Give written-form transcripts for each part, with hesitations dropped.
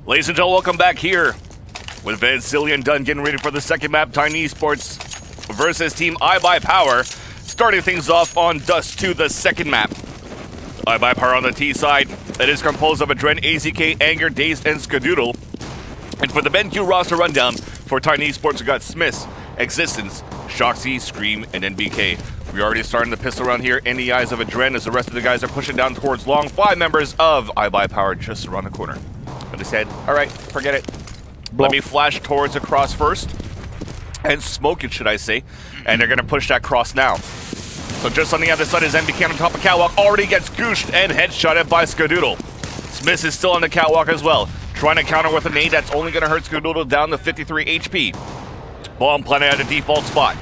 Ladies and gentlemen, welcome back here with ESEA LAN done getting ready for the second map, Tiny Esports versus Team iBUYPOWER. Starting things off on Dust 2, the second map. iBUYPOWER on the T side. It is composed of Adren, AZK, Anger, Dazed, and Skadoodle. And for the BenQ roster rundown, for Tiny Esports, we got Smiths, Existence, Shoxy, Scream, and NBK. We're already starting the pistol round here in the eyes of Adren as the rest of the guys are pushing down towards long. 5 members of iBUYPOWER just around the corner. But they said, all right, forget it. Let me flash towards the cross first. And smoke it, should I say. And they're going to push that cross now. So just on the other side is NBK on top of catwalk. Already gets gooshed and headshotted by Skadoodle. Smith is still on the catwalk as well. Trying to counter with a nade that's only going to hurt Skadoodle down to 53 HP. Bomb planted at the default spot.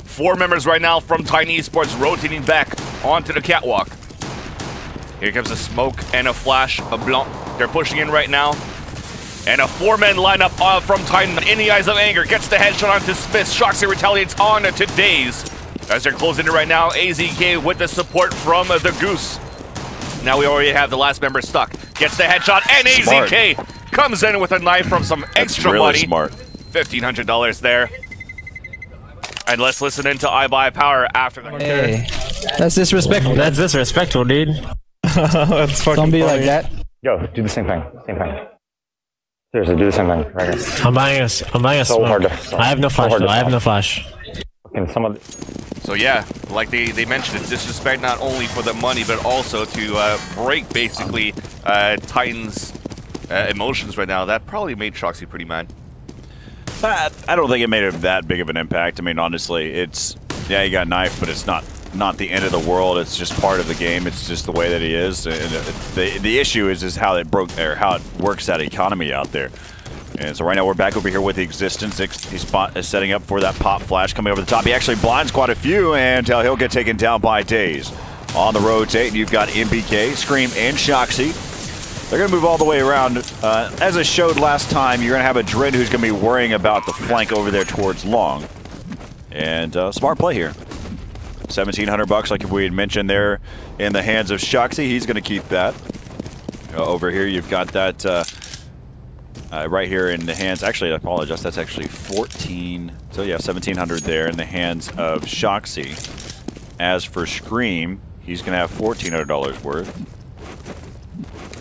4 members right now from Tiny Esports rotating back onto the catwalk. Here comes a smoke and a flash, a blanc. They're pushing in right now. And a 4-man lineup from Titan in the eyes of Anger. Gets the headshot onto Smith. Shoxy retaliates on to Daze. As they're closing it right now, AZK with the support from the Goose. Now we already have the last member stuck. Gets the headshot and AZK comes in with a knife from some extra really money. Smart. $1,500 there. And let's listen into iBUYPOWER after that. Hey, that's disrespectful. That's disrespectful, dude. That's fucking Don't be funny. like that. Yo, do the same thing. Same thing. Seriously, do the same thing. Right here. I'm buying a So smoke. hard to, I have no flash though. I have no flash. Can some of So yeah, like they mentioned, it's disrespect not only for the money, but also to break basically Titan's emotions right now. That probably made Shoxy pretty mad. I don't think it made that big of an impact. I mean, honestly, it's, yeah, he got knifed, but it's not the end of the world. It's just part of the game. It's just the way that he is. And the issue is how it how it works that economy out there. And so right now we're back over here with the Existence. He's setting up for that pop flash coming over the top. He actually blinds quite a few, and he'll get taken down by Daze. On the rotate, you've got NBK, Scream, and Shoxy. They're going to move all the way around. As I showed last time, you're going to have a Adren who's going to be worrying about the flank over there towards long. And smart play here. $1,700 like we had mentioned there in the hands of Shoxy. He's going to keep that. Over here you've got that right here in the hands. Actually, I apologize. That's actually 14. So yeah, 1,700 there in the hands of Shoxy. As for Scream, he's going to have $1,400 worth.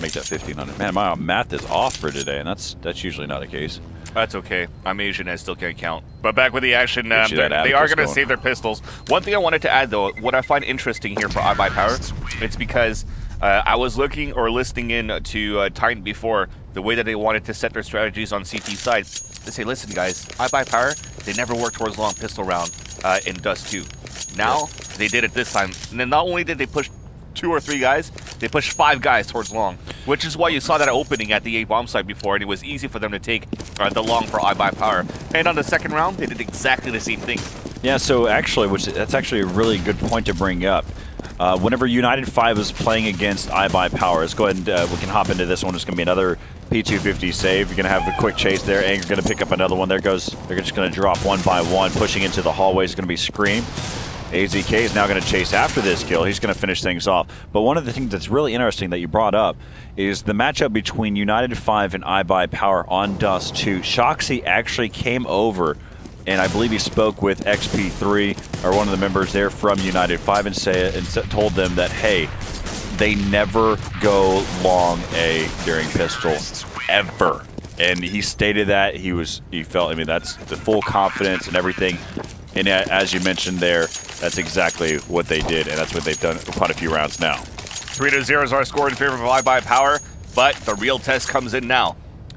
Make that 1,500. Man, my math is off for today, and that's usually not the case. That's okay. I'm Asian, I still can't count. But back with the action, they Abacus are going to going. save their pistols. One thing I wanted to add, though, what I find interesting here for iBUYPOWER, it's because I was looking or listening in to Titan before, the way that they wanted to set their strategies on CT side. They say, listen, guys, iBUYPOWER, they never worked towards long pistol round in Dust 2. Now, they did it this time. And then not only did they push 2 or 3 guys, they pushed 5 guys towards long, which is why you saw that opening at the A-bomb site before, and it was easy for them to take the long for iBUYPOWER. And on the second round, they did exactly the same thing. Yeah, so actually, that's actually a really good point to bring up. Whenever United 5 is playing against iBUYPOWER, let's go ahead and we can hop into this one. It's going to be another P250 save. You're going to have a quick chase there. Anger's going to pick up another one. There goes. They're just going to drop one by one. Pushing into the hallway is going to be Scream. AZK is now going to chase after this kill. He's going to finish things off. But one of the things that's really interesting that you brought up is the matchup between United 5 and iBUYPOWER on Dust 2. Shoxy actually came over, and I believe he spoke with XP3, or one of the members there from United 5, and told them that, hey, they never go long A during pistol, ever. And he stated that he felt, I mean, that's the full confidence and everything. And as you mentioned there, that's exactly what they did, and that's what they've done for quite a few rounds now. 3-0 is our score in favor of iBUYPOWER, but the real test comes in now.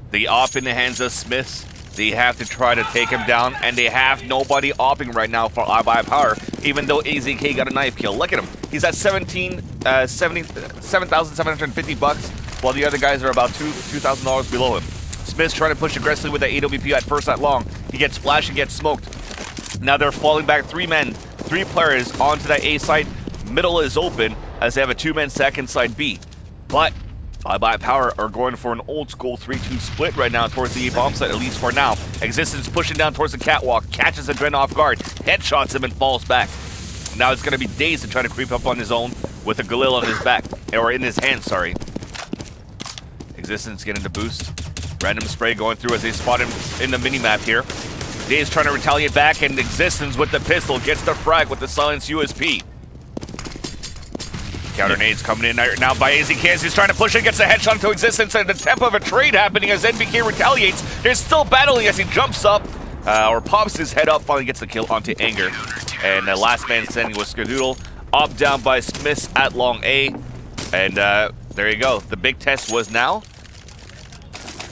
The op in the hands of Smiths. They have to try to take him down, and they have nobody opping right now for iBUYPOWER, even though AZK got a knife kill. Look at him. He's at $7,750, while the other guys are about $2,000 below him. Smith's trying to push aggressively with the AWP at first at long. He gets flashed and gets smoked. Now they're falling back 3 players onto that A side. Middle is open as they have a 2-man stack inside B. But iBUYPOWER are going for an old school 3-2 split right now towards the A-bomb site, at least for now. Existence pushing down towards the catwalk, catches Adren off guard, headshots him and falls back. Now it's going to be Dazed to try to creep up on his own with a Galil on his back, or in his hand, sorry. Existence getting the boost. Random spray going through as they spot him in the mini-map here. Dave's trying to retaliate back, and Existence with the pistol gets the frag with the silenced USP. Counter nades coming in now by AZKs. He's trying to push it, gets a headshot to Existence, and the tempo of a trade happening as NBK retaliates. They're still battling as he jumps up, or pops his head up, finally gets the kill onto Anger. And last man standing was Skadoodle, up down by Smiths at long A. And there you go. The big test was now.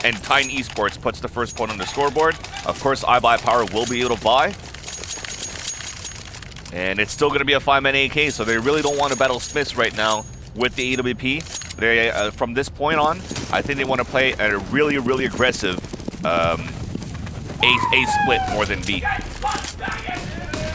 And Titan Esports puts the first point on the scoreboard. Of course, iBUYPOWER will be able to buy. And it's still going to be a 5-man AK, so they really don't want to battle Smiths right now with the AWP. They, from this point on, I think they want to play a really, really aggressive A split more than B.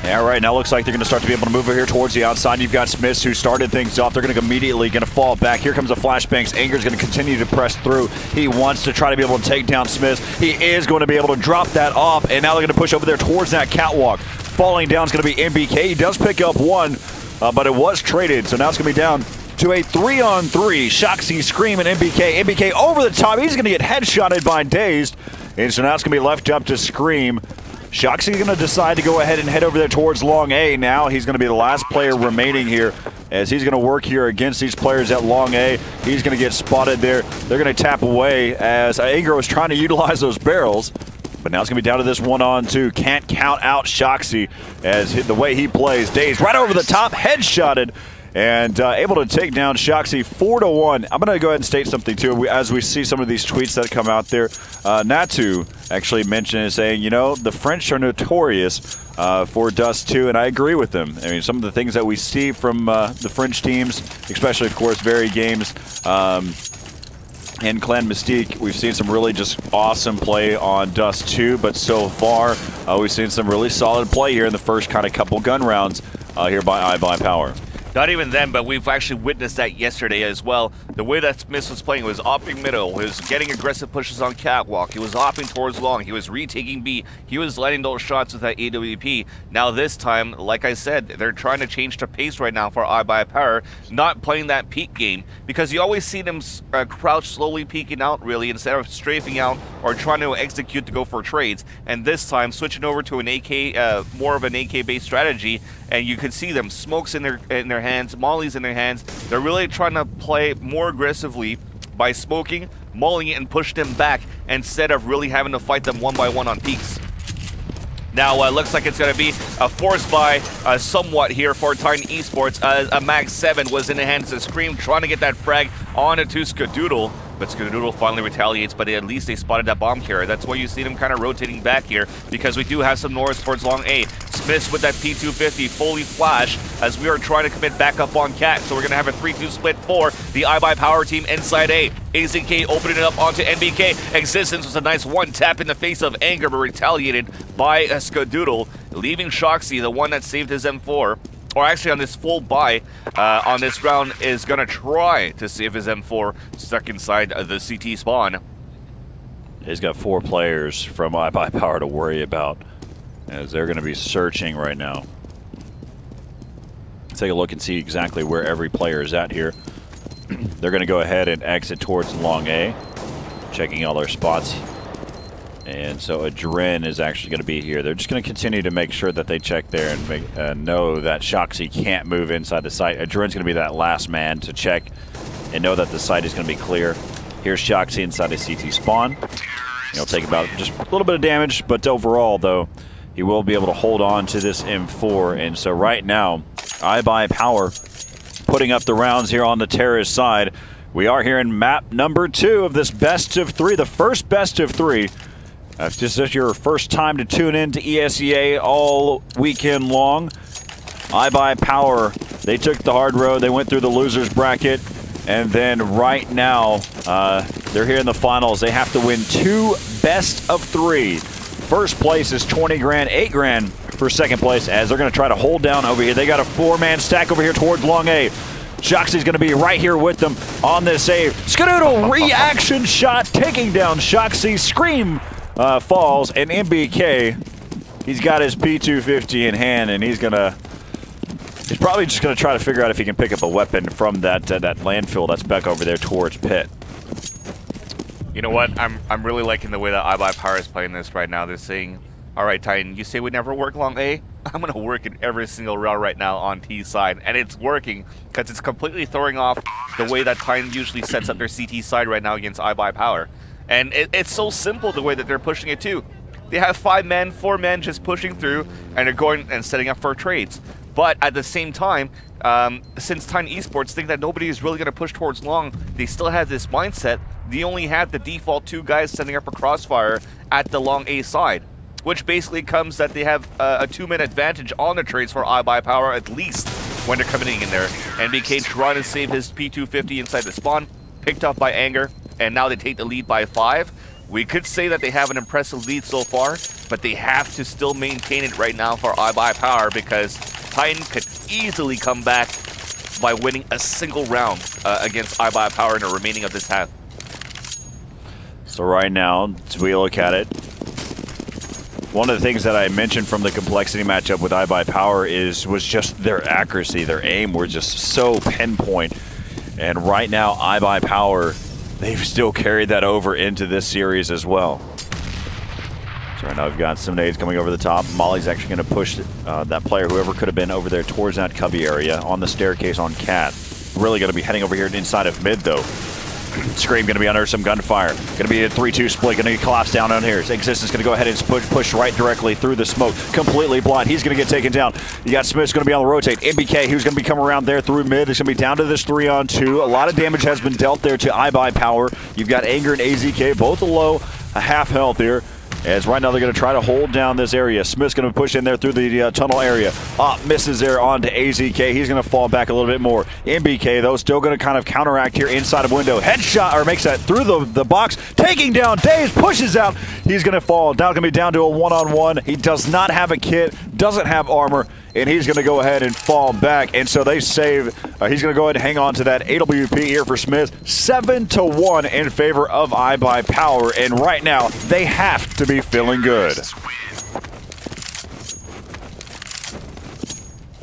Yeah, right now looks like they're going to start to be able to move over here towards the outside. You've got Smiths who started things off. They're going to immediately fall back. Here comes the flashbangs. Anger's going to continue to press through. He wants to try to be able to take down Smiths. He is going to be able to drop that off, and now they're going to push over there towards that catwalk. Falling down is going to be MBK. He does pick up one, but it was traded, so now it's going to be down to a 3-on-3. Shoxy, Scream, and MBK. MBK over the top. He's going to get headshotted by Dazed, and so now it's going to be left up to Scream. Shoxy's going to decide to go ahead and head over there towards long A now. He's going to be the last player remaining here as he's going to work here against these players at long A. He's going to get spotted there. They're going to tap away as Anger was trying to utilize those barrels. But now it's going to be down to this 1-on-2. Can't count out Shoxy as the way he plays. Dazed right over the top, headshotted, and able to take down Shoxy 4-1. I'm going to go ahead and state something too. As we see some of these tweets that come out there, Natu actually mentioned it, saying, you know, the French are notorious for Dust 2, and I agree with them. I mean, some of the things that we see from the French teams, especially, of course, Very Games and Clan Mystique, we've seen some really just awesome play on Dust 2, but so far we've seen some really solid play here in the first kind of couple gun rounds here by iBUYPOWER. Not even then, but we've actually witnessed that yesterday as well. The way that Smith was playing was opping middle, he was getting aggressive pushes on catwalk, he was opping towards long, he was retaking B, he was letting those shots with that AWP. Now this time, like I said, they're trying to change the pace right now for iBUYPOWER, not playing that peek game, because you always see them crouch slowly peeking out really, instead of strafing out or trying to execute to go for trades. And this time, switching over to an AK, more of an AK-based strategy, and you can see them, smokes in their hands, mollies in their hands. They're really trying to play more aggressively by smoking, mulling it, and push them back instead of really having to fight them one by one on peaks. Now, looks like it's going to be a force buy somewhat here for Titan Esports. A Mag 7 was in the hands of Scream, trying to get that frag onto Skadoodle. But Skadoodle finally retaliates, but at least they spotted that bomb carrier. That's why you see them kind of rotating back here, because we do have some north towards long A. Smiths with that P250 fully flash as we are trying to commit back up on Cat. So we're going to have a 3-2 split for the iBUYPOWER team inside A. AZK opening it up onto NBK. Existence was a nice one tap in the face of Anger, but retaliated by Skadoodle, leaving Shoxy, the one that saved his M4. Or actually on this full buy on this round is going to try to save his M4 stuck inside the CT spawn. He's got 4 players from iBUYPOWER to worry about as they're going to be searching right now. Let's take a look and see exactly where every player is at here. They're going to go ahead and exit towards long A, checking all their spots. And so Adren is actually going to be here. They're just going to continue to make sure that they check there and know that Shoxy can't move inside the site. Adren's going to be that last man to check and know that the site is going to be clear. Here's Shoxy inside the CT spawn. He'll take about just a little bit of damage, but overall, though, he will be able to hold on to this M4. And so right now, iBUYPOWER putting up the rounds here on the terrorist side. We are here in map number 2 of this best of 3, the first best of 3. If this is your first time to tune in to ESEA all weekend long, iBUYPOWER, they took the hard road. They went through the losers bracket, and then right now, they're here in the finals. They have to win 2 best of 3. First place is 20 grand, 8 grand for second place, as they're going to try to hold down over here. They got a 4-man stack over here towards long A. Shoxy's going to be right here with them on this save. Skadoodle reaction shot, taking down Shoxy. Scream falls, and MBK, he's got his P250 in hand, and he's probably just gonna try to figure out if he can pick up a weapon from that landfill that's back over there towards pit. You know what? I'm really liking the way that iBUYPOWER is playing this right now. They're saying, all right, Titan, you say we never work long A? I'm going to work in every single round right now on T side. And it's working because it's completely throwing off the way that Titan usually sets up their CT side right now against iBUYPOWER. And it's so simple the way that they're pushing it too. They have 5 men, 4 men just pushing through, and they're going and setting up for trades. But at the same time, since Titan Esports think that nobody is really going to push towards long, they still have this mindset. They only have the default 2 guys setting up a crossfire at the long A side, which basically comes that they have a 2-man advantage on the trades for iBUYPOWER at least when they're coming in there. NBK trying to save his P250 inside the spawn, picked up by Anger, and now they take the lead by 5. We could say that they have an impressive lead so far, but they have to still maintain it right now for iBUYPOWER because Titan could easily come back by winning a single round against iBUYPOWER in the remaining of this half. So right now, as we look at it, one of the things that I mentioned from the complexity matchup with iBUYPOWER was just their accuracy, their aim were just so pinpoint. And right now, iBUYPOWER, they've still carried that over into this series as well. So right now we've got some nades coming over the top. Molly's actually going to push that player, whoever could have been over there, towards that cubby area on the staircase on Cat. Really going to be heading over here inside of mid, though. Scream going to be under some gunfire. Going to be a 3-2 split. Going to collapse down on here. Existence going to go ahead and push right directly through the smoke. Completely blind. He's going to get taken down. You got Smith's going to be on the rotate. MBK, who's going to be coming around there through mid. It's going to be down to this 3-on-2. A lot of damage has been dealt there to iBUYPOWER. You've got Anger and AZK, both low, a half health here. As right now they're going to try to hold down this area. Smith's going to push in there through the tunnel area. Misses there onto AZK. He's going to fall back a little bit more. MBK, though, still going to kind of counteract here inside of window. Headshot, or makes that through the box. Taking down Daze, pushes out. He's going to fall. Now going to be down to a 1-on-1. He does not have a kit, doesn't have armor, and he's going to go ahead and fall back. And so they save. He's going to go ahead and hang on to that AWP here for Smith. 7-1 in favor of iBUYPOWER. And right now, they have to be feeling good.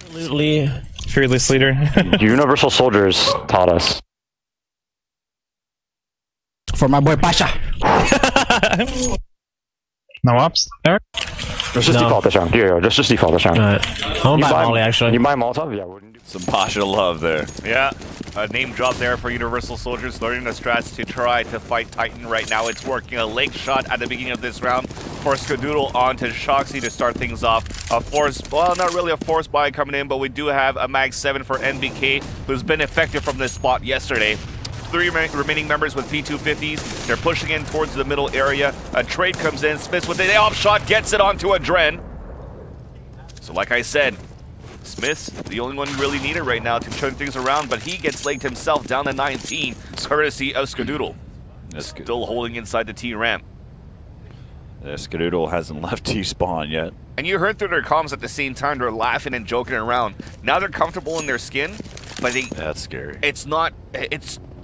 Absolutely fearless leader. Universal soldiers taught us. For my boy Pasha. No ops there? Let's just default this round. Here, just default this round. I'll buy Molly, actually. You buy Molotov? Yeah, wouldn't do. Some Pasha love there. Yeah, a name drop there for Universal Soldiers, learning the strats to try to fight Titan right now. It's working. A leg shot at the beginning of this round for Skadoodle onto Shoxy to start things off. A force, well, not really a force buy coming in, but we do have a Mag 7 for NBK, who's been effective from this spot yesterday. 3 remaining members with P250s. They're pushing in towards the middle area. A trade comes in. Smith with the off shot gets it onto a Dren. So like I said, Smith's the only one really needed right now to turn things around, but he gets legged himself down to 19, courtesy of Skadoodle. Still holding inside the T ramp. Skadoodle hasn't left T-spawn yet. And you heard through their comms at the same time, they're laughing and joking around. Now they're comfortable in their skin, but that's scary. It's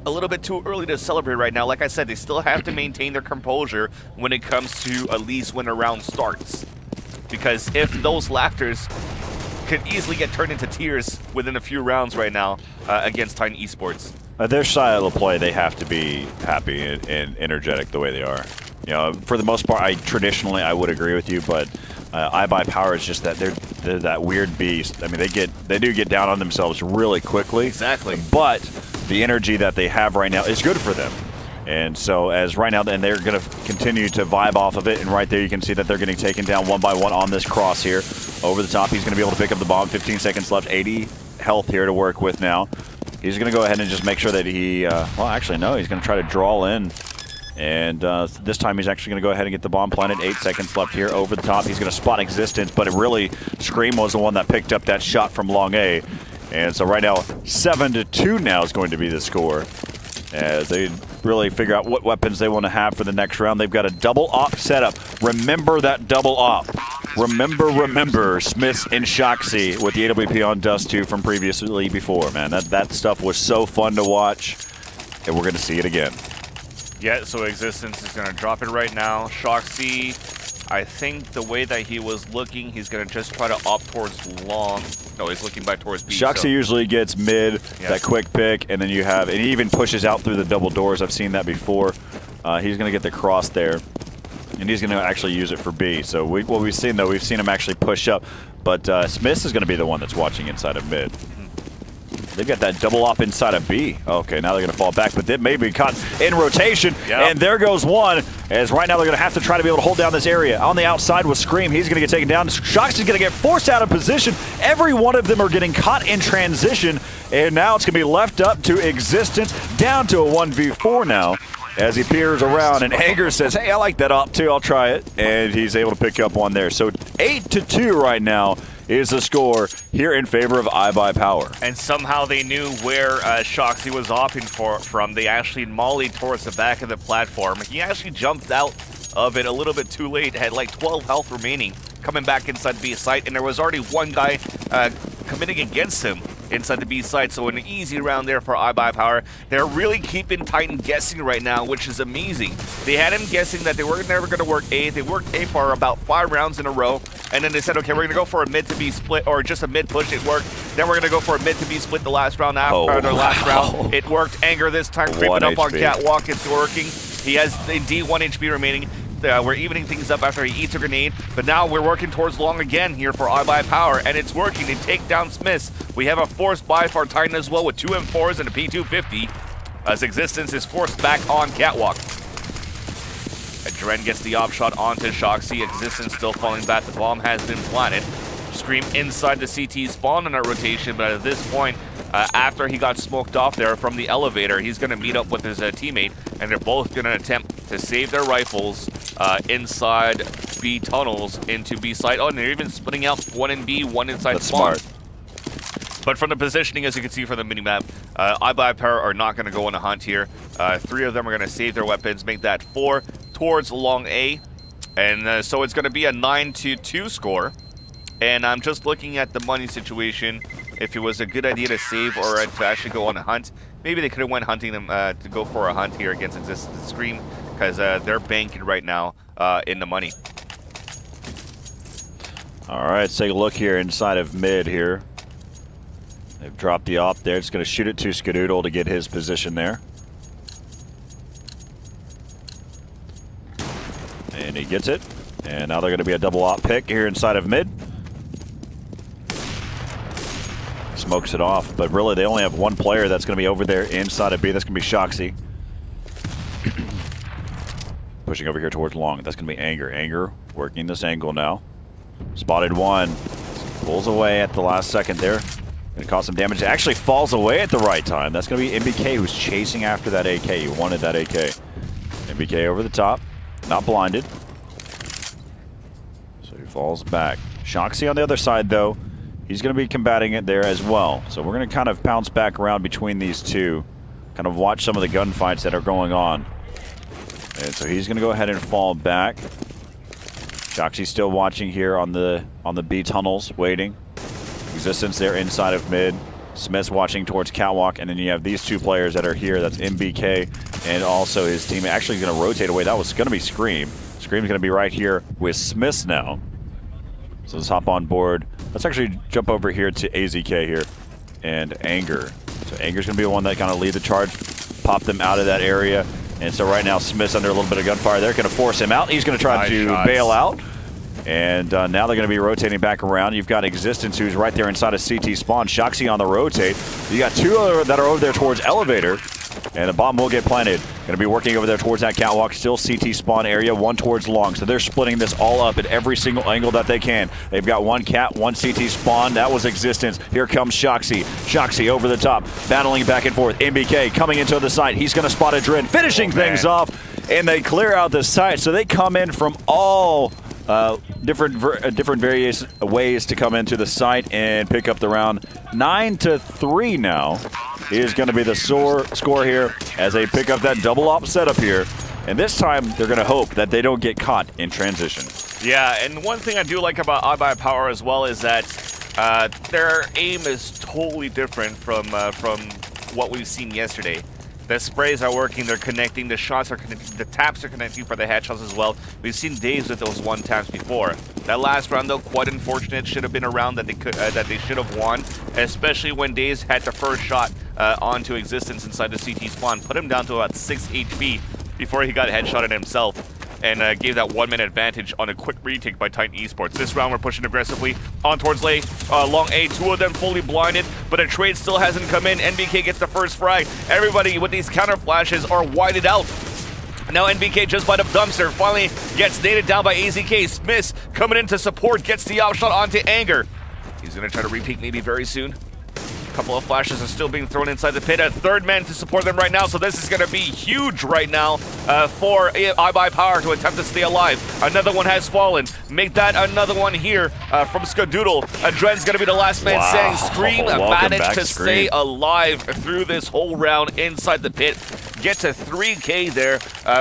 a little bit too early to celebrate right now. Like I said, they still have to maintain their composure when it comes to at least when a round starts. Because if those laughters could easily get turned into tears within a few rounds right now against Titan Esports. Their style of play, they have to be happy and energetic the way they are. You know, for the most part, traditionally I would agree with you, but iBUYPOWER is just that they're that weird beast. I mean, they do get down on themselves really quickly. Exactly. But the energy that they have right now is good for them. And so as right now, and they're going to continue to vibe off of it. And right there, you can see that they're getting taken down one by one on this cross here. Over the top, he's going to be able to pick up the bomb. 15 seconds left, 80 health here to work with now. He's going to go ahead and just make sure that he, well, actually, no, he's going to try to draw in. And this time he's actually going to go ahead and get the bomb planted. 8 seconds left here. Over the top, he's going to spot Existence, but it really, Scream was the one that picked up that shot from long A. And so right now, 7-2 now is going to be the score. As they really figure out what weapons they want to have for the next round. They've got a double op setup. Remember that double op. Remember Smith and Shoxy with the AWP on Dust 2 from previously before, man. That stuff was so fun to watch, and we're going to see it again. Yeah, so Existence is going to drop it right now. Shoxy, I think the way that he was looking, he's going to just try to opt towards long. No, he's looking back towards B. Shoxy usually gets mid, that quick pick, and then you have, and he even pushes out through the double doors. I've seen that before. He's going to get the cross there, and he's going to actually use it for B. So what we've seen, though, we've seen him actually push up. But Smith is going to be the one that's watching inside of mid. They've got that double op inside of B. Okay, now they're going to fall back, but they may be caught in rotation. Yep. And there goes one, as right now they're going to have to try to be able to hold down this area. On the outside with Scream, he's going to get taken down. Shox is going to get forced out of position. Every one of them are getting caught in transition, and now it's going to be left up to Existence, down to a 1v4 now, as he peers around, and Anger says, hey, I like that op too, I'll try it. And he's able to pick up one there. So 8-2 right now is the score here in favor of iBUYPOWER. And somehow they knew where Shoxy was opting from. They actually mollied towards the back of the platform. He actually jumped out of it a little bit too late, had like 12 health remaining, coming back inside B site, and there was already one guy committing against him inside the B site, so an easy round there for iBUYPOWER. They're really keeping Titan guessing right now, which is amazing. They had him guessing that they were never going to work A. They worked A for about 5 rounds in a row, and then they said, okay, we're going to go for a mid to B split, or just a mid push. It worked. Then we're going to go for a mid to B split the last round after the last round. It worked. Anger this time creeping up on Catwalk. It's working. He has indeed 1 HP remaining. We're evening things up after he eats a grenade, but now we're working towards long again here for iBUYPOWER, and it's working. They take down Smiths. We have a forced buy for Titan as well with 2 M4s and a P250, as Existence is forced back on Catwalk. Dren gets the op shot onto Shoxy. Existence still falling back. The bomb has been planted. Scream inside the CT spawn in that rotation, but at this point, after he got smoked off there from the elevator, he's going to meet up with his teammate, and they're both going to attempt to save their rifles inside B tunnels into B site. Oh, and they're even splitting out, 1 in B, 1 inside spawn. Smart. But from the positioning, as you can see from the minimap, iBUYPOWER are not going to go on a hunt here. 3 of them are going to save their weapons, make that 4 towards long A. And so it's going to be a 9-2 score. And I'm just looking at the money situation. If it was a good idea to save or to actually go on a hunt, maybe they could have went hunting them to go for a hunt here against Existence Scream, because they're banking right now in the money. All right, let's take a look here inside of mid here. They've dropped the op there. It's going to shoot it to Skadoodle to get his position there. And he gets it. And now they're going to be a double op pick here inside of mid. Smokes it off, but really they only have 1 player that's going to be over there inside of B. That's going to be Shoxy. Pushing over here towards long. That's going to be Anger. Anger working this angle now. Spotted 1. Pulls away at the last second there. Going to cause some damage. It actually falls away at the right time. That's going to be MBK who's chasing after that AK. He wanted that AK. MBK over the top. Not blinded. So he falls back. Shoxy on the other side, though. He's going to be combating it there as well. So we're going to kind of bounce back around between these two. Kind of watch some of the gunfights that are going on. And so he's going to go ahead and fall back. Shoxy's still watching here on the B tunnels, waiting. Existence there inside of mid. Smith's watching towards Catwalk, and then you have these 2 players that are here. That's MBK and also his team. Actually going to rotate away. That was going to be Scream. Scream's going to be right here with Smiths now. So let's hop on board. Let's actually jump over here to AZK here and Anger. So Anger's going to be the one that kind of lead the charge, pop them out of that area. And so right now Smith's under a little bit of gunfire. They're going to force him out. He's going to try to bail out. And now they're going to be rotating back around. You've got Existence, who's right there inside of CT spawn. Shoxy on the rotate. You got 2 other that are over there towards elevator. And a bomb will get planted. Going to be working over there towards that Catwalk. Still CT spawn area, 1 towards long. So they're splitting this all up at every single angle that they can. They've got 1 cat, 1 CT spawn. That was Existence. Here comes Shoxy. Shoxy over the top, battling back and forth. MBK coming into the site. He's going to spot a Dren, finishing things off. And they clear out the site. So they come in from all different various ways to come into the site and pick up the round. 9-3 now is going to be the score here as they pick up that double op setup here. And this time they're going to hope that they don't get caught in transition. Yeah, and one thing I do like about iBUYPOWER as well is that their aim is totally different from what we've seen yesterday. The sprays are working, they're connecting, the shots are connecting, the taps are connecting for the headshots as well. We've seen Daves with those 1 taps before. That last round, though, quite unfortunate. Should have been a round that they should have won, especially when Daves had the first shot onto Existence inside the CT spawn. Put him down to about 6 HP before he got headshotted himself and gave that 1 minute advantage on a quick retake by Titan Esports. This round we're pushing aggressively on towards long A, 2 of them fully blinded, but a trade still hasn't come in. NBK gets the first frag. Everybody with these counter flashes are whited out. Now NBK just by the dumpster, finally gets nated down by AZK. Smith coming in to support, gets the opshot onto Anger. He's gonna try to repeat maybe very soon. A couple of flashes are still being thrown inside the pit. A third man to support them right now, so this is going to be huge right now for iBUYPOWER to attempt to stay alive. Another one has fallen. Make that another one here from Skadoodle. Adren's going to be the last man standing. Scream managed to stay alive through this whole round inside the pit. Gets a 3K there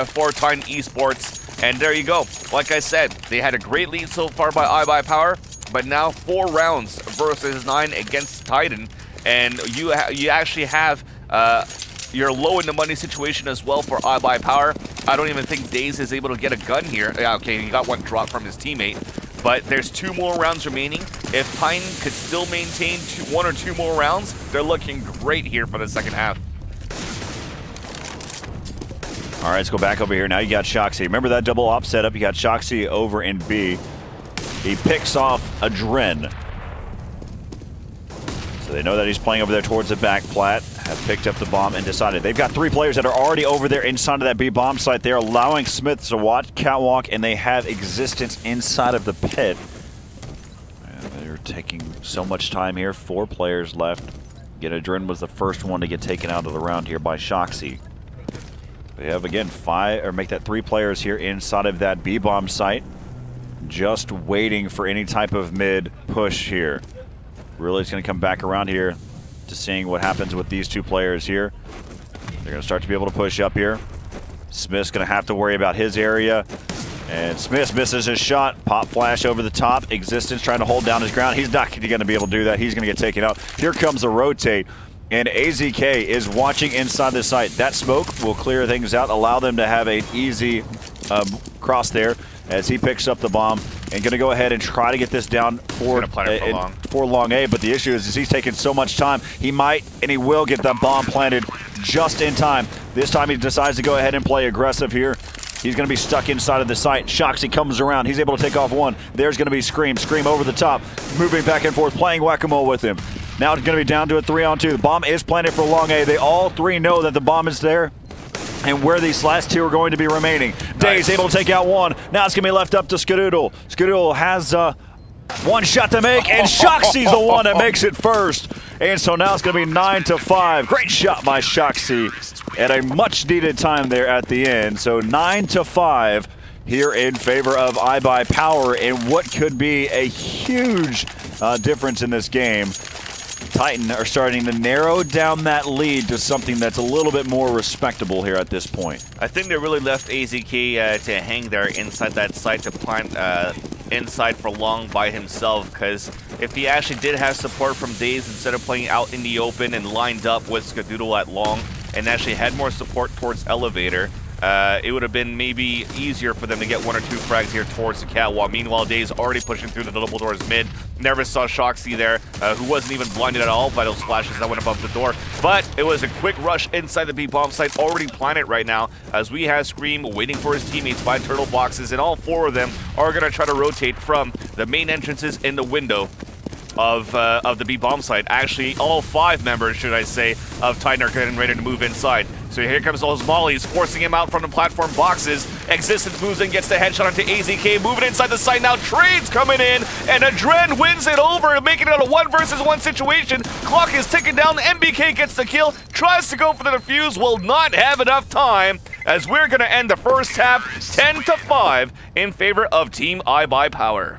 for Titan Esports. And there you go. Like I said, they had a great lead so far by iBUYPOWER, but now 4 rounds versus 9 against Titan. And you actually have your low in the money situation as well for iBUYPOWER. I don't even think Daze is able to get a gun here. Yeah, okay, he got one drop from his teammate. But there's 2 more rounds remaining. If Titan could still maintain 1 or 2 more rounds, they're looking great here for the second half. All right, let's go back over here. Now you got Shoxy. Remember that double op setup? You got Shoxy over in B. He picks off Adren. So they know that he's playing over there towards the back plat, have picked up the bomb and decided. They've got 3 players that are already over there inside of that B bomb site. They're allowing Smith to watch catwalk, and they have existence inside of the pit. And they're taking so much time here. 4 players left. Again, Adren was the first one to get taken out of the round here by Shoxy. They have, again, 5, or make that 3 players here inside of that B bomb site. Just waiting for any type of mid push here. Really, it's going to come back around here to seeing what happens with these 2 players here. They're going to start to be able to push up here. Smith's going to have to worry about his area. And Smith misses his shot. Pop flash over the top. Existence trying to hold down his ground. He's not going to be able to do that. He's going to get taken out. Here comes the rotate. And AZK is watching inside the site. That smoke will clear things out, allow them to have an easy cross there as he picks up the bomb and going to go ahead and try to get this down for long A. But the issue is he's taking so much time. He might and he will get that bomb planted just in time. This time he decides to go ahead and play aggressive here. He's going to be stuck inside of the site. Shoxy comes around. He's able to take off 1. There's going to be Scream. Scream over the top, moving back and forth, playing whack-a-mole with him. Now it's going to be down to a 3-on-2. The bomb is planted for long A. They all 3 know that the bomb is there and where these last 2 are going to be remaining. Daze able to take out 1. Now it's going to be left up to Skadoodle. Skadoodle has 1 shot to make, and Shoxy's the one that makes it first. And so now it's going to be 9-5. Great shot by Shoxy at a much-needed time there at the end. So 9-5 here in favor of iBUYPOWER in what could be a huge difference in this game. Titan are starting to narrow down that lead to something that's a little bit more respectable here at this point. I think they really left AZK to hang there inside that site to plant inside for long by himself, because if he actually did have support from Daze instead of playing out in the open and lined up with Skadoodle at long and actually had more support towards elevator, it would have been maybe easier for them to get 1 or 2 frags here towards the catwalk. Meanwhile, Daze already pushing through the double doors mid. Never saw Shoxy there, who wasn't even blinded at all by those flashes that went above the door. But it was a quick rush inside the B-bomb site, already planted right now, as we have Scream waiting for his teammates by turtle boxes, and all 4 of them are going to try to rotate from the main entrances in the window of the B-bomb site. Actually, all 5 members, should I say, of Titan are getting ready to move inside. So here comes those mollies, forcing him out from the platform boxes. Existence moves in, gets the headshot onto AZK, moving inside the site now. Trades coming in, and Adren wins it over, making it a 1 versus 1 situation. Clock is ticking down, MBK gets the kill, tries to go for the defuse, will not have enough time, as we're going to end the first half 10-5 in favor of Team iBUYPOWER.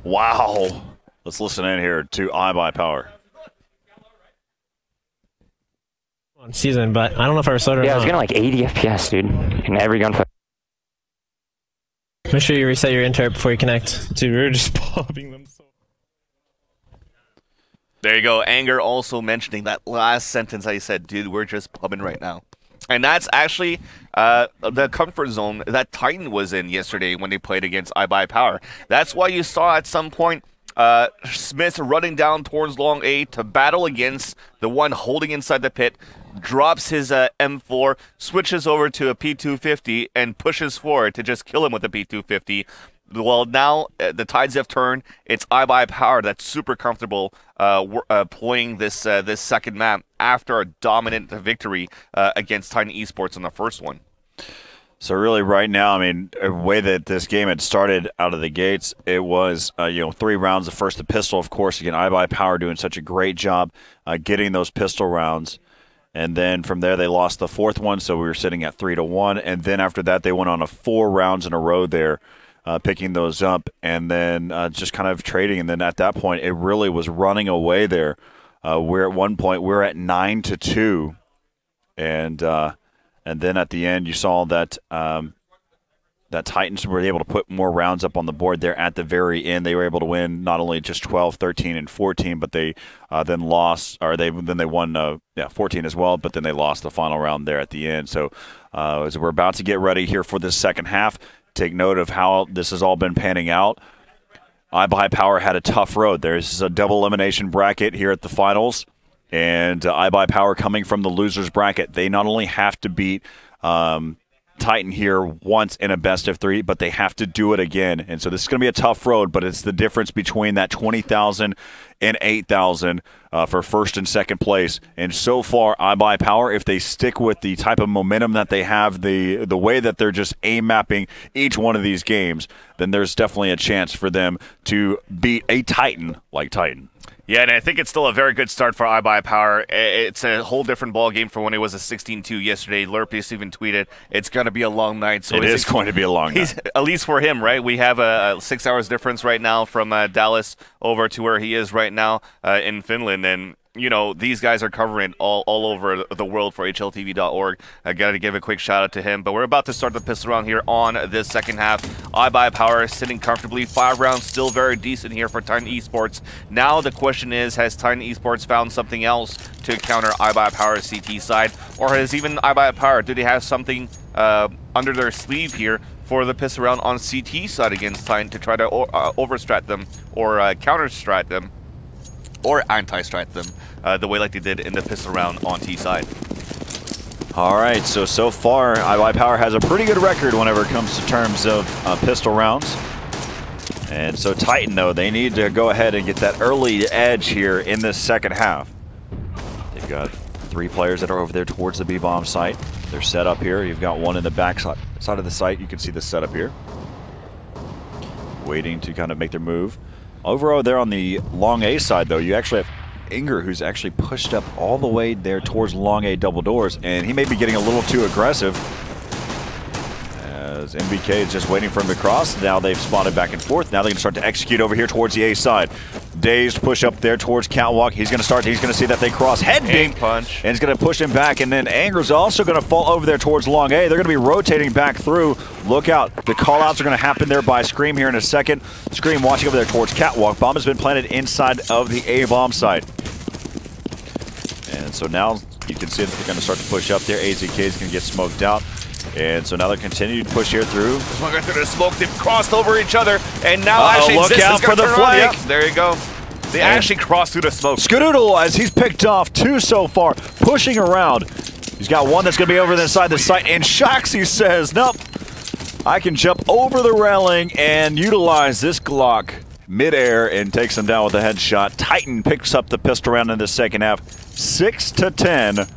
Wow. Let's listen in here to iBUYPOWER. On season, but I don't know if I was slower or Yeah, I not. was getting like 80 FPS, dude, in every gunfight. Make sure you reset your internet before you connect. Dude, we were just popping them so. There you go. Anger also mentioning that last sentence I said, dude, we're just pubbing right now. And that's actually the comfort zone that Titan was in yesterday when they played against iBUYPOWER. That's why you saw at some point Smith running down towards long A to battle against the one holding inside the pit. drops his M4, switches over to a P250, and pushes forward to just kill him with a P250. Well, now the tides have turned. It's iBUYPOWER that's super comfortable playing this second map after a dominant victory against Titan Esports on the first one. So really right now, I mean, the way that this game had started out of the gates, it was, 3 rounds. The first, the pistol, of course. Again, iBUYPOWER doing such a great job getting those pistol rounds. And then from there, they lost the 4th one, so we were sitting at 3-1. And then after that, they went on 4 rounds in a row there. Picking those up and then just kind of trading. And then at that point, it really was running away there. We're at one point, we're at 9-2. And then at the end, you saw that that Titans were able to put more rounds up on the board there at the very end. They were able to win not only just 12, 13, and 14, but they then lost, or they won 14 as well, but then they lost the final round there at the end. So as we're about to get ready here for this second half, take note of how this has all been panning out. iBUYPOWER had a tough road. There's a double elimination bracket here at the finals, and iBUYPOWER coming from the losers bracket. They not only have to beat Titan here once in a best of 3, but they have to do it again. And so this is going to be a tough road, but it's the difference between that 20,000 and 8,000 for first and second place. And so far, iBUYPOWER, if they stick with the type of momentum that they have, the way that they're just aim mapping each one of these games, then there's definitely a chance for them to beat a Titan like Titan. Yeah, and I think it's still a very good start for iBUYPOWER. It's a whole different ball game from when it was a 16-2 yesterday. Lurpius even tweeted, it's going to be a long night. So it is going to be a long night. At least for him, right? We have a 6 hours difference right now from Dallas over to where he is right now in Finland. And these guys are covering all over the world for HLTV.org. I got to give a quick shout out to him. But we're about to start the pistol round here on this second half. iBUYPOWER sitting comfortably. 5 rounds, still very decent here for Titan Esports. Now the question is, has Titan Esports found something else to counter iBUYPOWER's CT side? Or has even iBUYPOWER, do they have something under their sleeve here for the pistol round on CT side against Titan to try to overstrat them or counter-strat them? Or anti-strat them, the way like they did in the pistol round on T side. All right, so far, iBUYPOWER has a pretty good record whenever it comes to terms of pistol rounds. And so Titan, though, they need to go ahead and get that early edge here in this second half. They've got 3 players that are over there towards the B-bomb site. They're set up here. You've got one in the back side of the site. You can see the setup here. Waiting to kind of make their move. Over there on the long A side, though, you actually have Inger, who's actually pushed up all the way there towards long A double doors, and he may be getting a little too aggressive. As MBK is just waiting for him to cross. Now they've spotted back and forth. Now they're going to start to execute over here towards the A side. Dazed push up there towards Catwalk. He's going to see that they cross. Head dink punch. And he's going to push him back. And then Anger's also going to fall over there towards long A. They're going to be rotating back through. Look out. The callouts are going to happen there by Scream here in a second. Scream watching over there towards Catwalk. Bomb has been planted inside of the A bomb site. And so now you can see that they're going to start to push up there. AZK is going to get smoked out. And so now they're continuing to push here through. This one got through the smoke. They've crossed over each other. And now actually look out for the flank. Yep, there you go. They actually crossed through the smoke. Skadoodle, as he's picked off 2 so far, pushing around. He's got one that's going to be over inside the site. And Shoxy says, nope, I can jump over the railing and utilize this Glock midair and takes him down with a headshot. Titan picks up the pistol round in the second half. 6-10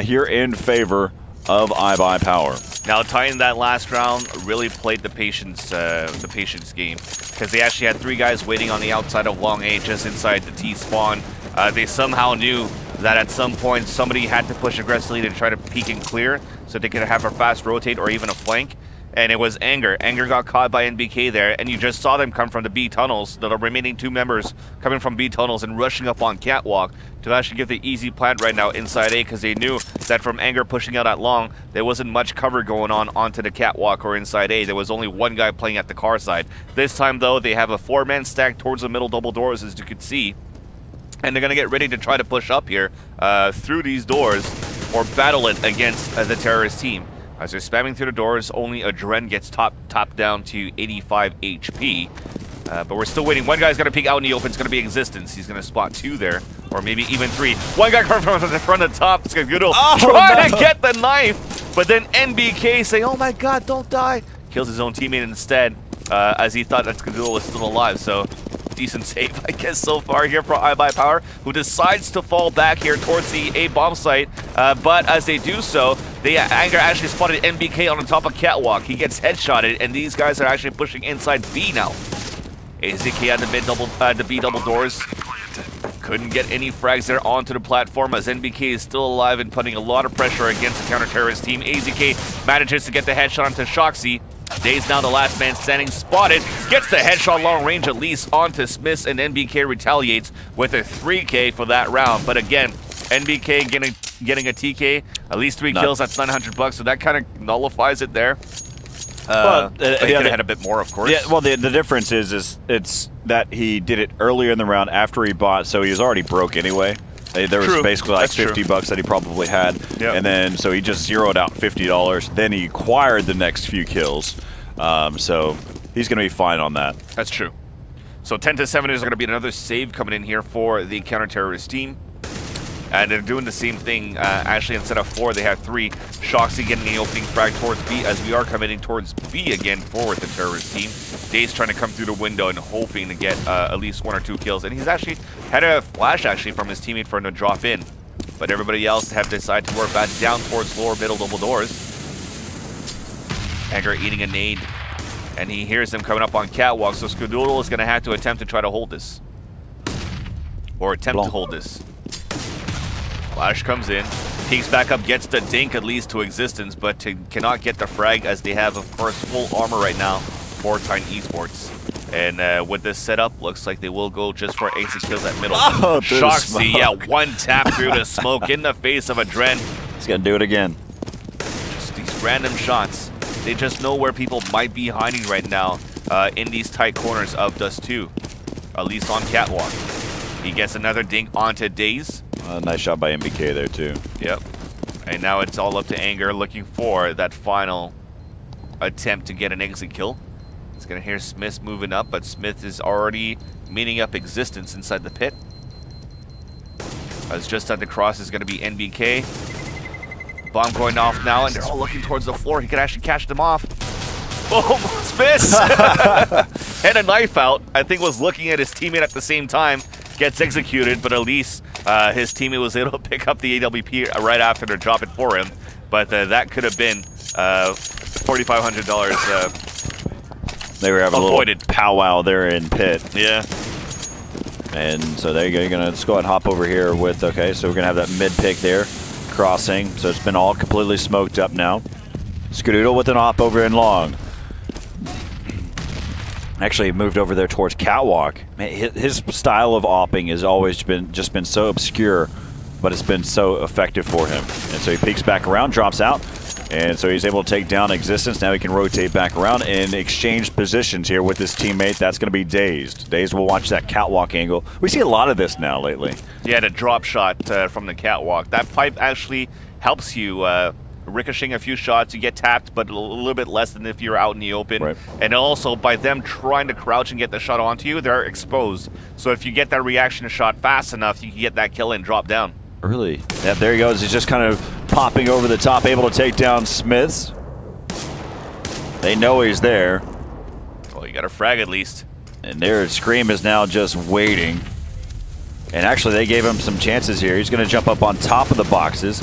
here in favor of iBUYPOWER. Now Titan that last round really played the patience game, because they actually had 3 guys waiting on the outside of long A just inside the T spawn. They somehow knew that at some point somebody had to push aggressively to try to peek and clear so they could have a fast rotate or even a flank. And it was Anger. Anger got caught by NBK there, and you just saw them come from the B tunnels, the remaining 2 members coming from B tunnels and rushing up on Catwalk to actually get the easy plant right now inside A, because they knew that from Anger pushing out at long, there wasn't much cover going on onto the Catwalk or inside A. There was only 1 guy playing at the car side. This time, though, they have a 4-man stack towards the middle double doors, as you can see. And they're going to get ready to try to push up here through these doors or battle it against the terrorist team. As they're spamming through the doors, only Adren gets topped down to 85 HP. But we're still waiting. One guy's going to peek out in the open. It's going to be Existence. He's going to spot 2 there, or maybe even 3. One guy coming from the top. It's Skadoodle trying to get the knife, but then NBK saying, "Oh my God, don't die!" Kills his own teammate instead, as he thought that Skadoodle was still alive. So decent save, I guess, so far here for iBUYPOWER, who decides to fall back here towards the A bomb site. But as they do so, Anger actually spotted NBK on the top of Catwalk. He gets headshotted, and these guys are actually pushing inside B now. AZK at the B double doors. Couldn't get any frags there onto the platform as NBK is still alive and putting a lot of pressure against the counter-terrorist team. AZK manages to get the headshot onto Shoxy. Days now the last man standing, spotted, gets the headshot long range at least onto Smiths, and NBK retaliates with a 3K for that round. But again, NBK getting a TK, at least 3 kills, that's $900, so that kind of nullifies it there. But he could have had a bit more, of course. Yeah, well, the difference is it's that he did it earlier in the round after he bought, so he was already broke anyway. There was basically like $50 that he probably had, and then so he just zeroed out $50. Then he acquired the next few kills, so he's going to be fine on that. That's true. So 10-7 is going to be another save coming in here for the counter-terrorist team. And they're doing the same thing. Actually, instead of 4, they have 3. Shoxy getting the opening frag towards B as we are committing towards B again for the terrorist team. Daze trying to come through the window and hoping to get at least 1 or 2 kills. And he's actually had a flash actually from his teammate for him to drop in. But everybody else have decided to work back down towards lower middle double doors. Anger eating a nade. And he hears them coming up on Catwalk. So Skadoodle is going to have to attempt to try to hold this. Or attempt to hold this. Flash comes in, peeks back up, gets the dink at least to Existence, but cannot get the frag as they have, of course, full armor right now for Titan Esports. And with this setup, looks like they will go just for ace kills at middle. Oh, Shoxy, yeah, 1 tap through the smoke in the face of a Dren. He's going to do it again. Just these random shots. They just know where people might be hiding right now in these tight corners of Dust 2, at least on Catwalk. He gets another dink onto Daze. Nice shot by MBK there, too. Yep. And now it's all up to Anger looking for that final attempt to get an exit kill. He's going to hear Smith moving up, but Smith is already meeting up Existence inside the pit. As just at the cross is going to be NBK. Bomb going off now, and they're all looking towards the floor. He could actually catch them off. Oh, Smith! Had a knife out. I think was looking at his teammate at the same time. Gets executed, but at least his teammate was able to pick up the AWP right after to drop it for him. But that could have been $4,500 they were having avoided. A little powwow there in pit. Yeah. And so there you go. You're going to just go ahead and hop over here with, okay, so we're going to have that mid pick there, crossing. So it's been all completely smoked up now. Skadoodle with an op over in long. Actually moved over there towards Catwalk. Man, his style of opping has always been so obscure, but it's been so effective for him. And so he peeks back around, drops out, and so he's able to take down Existence. Now he can rotate back around and exchange positions here with his teammate. That's going to be Dazed. Dazed will watch that Catwalk angle. We see a lot of this now lately. Yeah, the drop shot from the Catwalk. That pipe actually helps you ricocheting a few shots. You get tapped, but a little bit less than if you're out in the open. Right. And also, by them trying to crouch and get the shot onto you, they're exposed. So if you get that reaction shot fast enough, you can get that kill and drop down. Really? Yeah, there he goes. He's just kind of popping over the top, able to take down Smiths. They know he's there. Well, you got a frag at least. And their Scream is now just waiting. And actually, they gave him some chances here. He's going to jump up on top of the boxes.